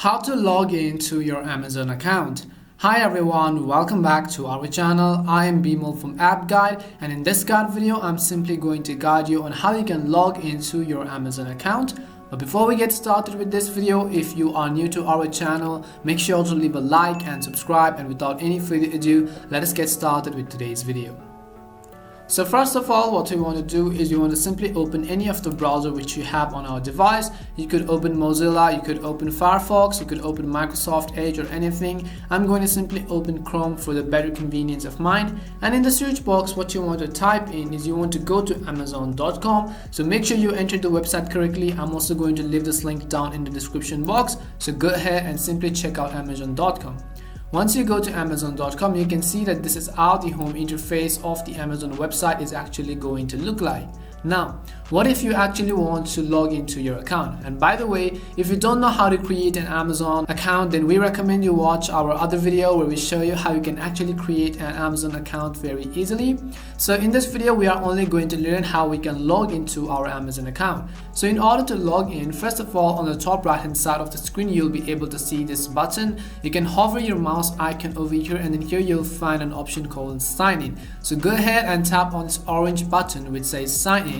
How to log into your Amazon account. Hi everyone, welcome back to our channel. I am Bimal from App Guide, and in this guide video I'm simply going to guide you on how you can log into your Amazon account. But before we get started with this video, if you are new to our channel, make sure to leave a like and subscribe, and without any further ado, let us get started with today's video. So first of all, what we want to do is you want to simply open any of the browser which you have on our device. You could open Mozilla, you could open Firefox, you could open Microsoft Edge or anything. I'm going to simply open Chrome for the better convenience of mine. And in the search box, what you want to type in is you want to go to Amazon.com. So make sure you enter the website correctly. I'm also going to leave this link down in the description box. So go ahead and simply check out Amazon.com. Once you go to Amazon.com, you can see that this is how the home interface of the Amazon website is actually going to look like. Now, what if you actually want to log into your account? And by the way, if you don't know how to create an Amazon account, then we recommend you watch our other video where we show you how you can actually create an Amazon account very easily. So in this video, we are only going to learn how we can log into our Amazon account. So in order to log in, first of all, on the top right hand side of the screen, you'll be able to see this button. You can hover your mouse icon over here, and then here you'll find an option called sign in. So go ahead and tap on this orange button which says sign in.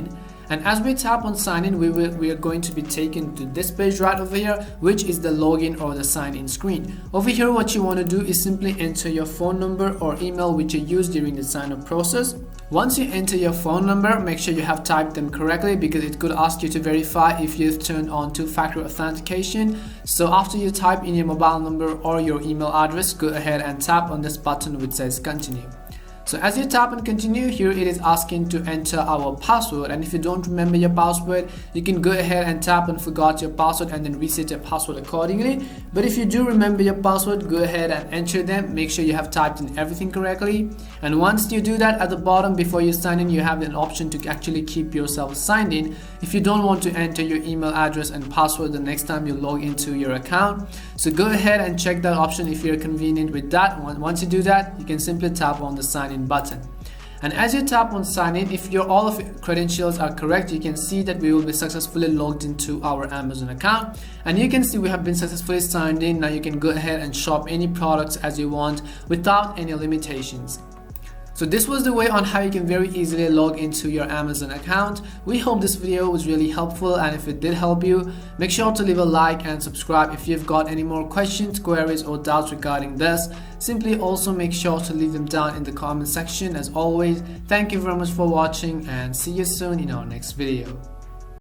And as we tap on sign in, we are going to be taken to this page right over here, which is the login or the sign in screen. Over here, what you want to do is simply enter your phone number or email which you used during the sign up process. Once you enter your phone number, make sure you have typed them correctly because it could ask you to verify if you've turned on two-factor authentication. So after you type in your mobile number or your email address, go ahead and tap on this button which says continue. So as you tap and continue, here it is asking to enter our password, and if you don't remember your password, you can go ahead and tap on forgot your password and then reset your password accordingly. But if you do remember your password, go ahead and enter them. Make sure you have typed in everything correctly. And once you do that, at the bottom before you sign in, you have an option to actually keep yourself signed in if you don't want to enter your email address and password the next time you log into your account. So go ahead and check that option if you're convenient with that. Once you do that, you can simply tap on the sign in button. And as you tap on sign in, if all of your credentials are correct, you can see that we will be successfully logged into our Amazon account. And you can see we have been successfully signed in. Now you can go ahead and shop any products as you want without any limitations. So this was the way on how you can very easily log into your Amazon account. We hope this video was really helpful, and if it did help you, make sure to leave a like and subscribe. If you've got any more questions, queries or doubts regarding this, simply also make sure to leave them down in the comment section. As always, thank you very much for watching, and see you soon in our next video.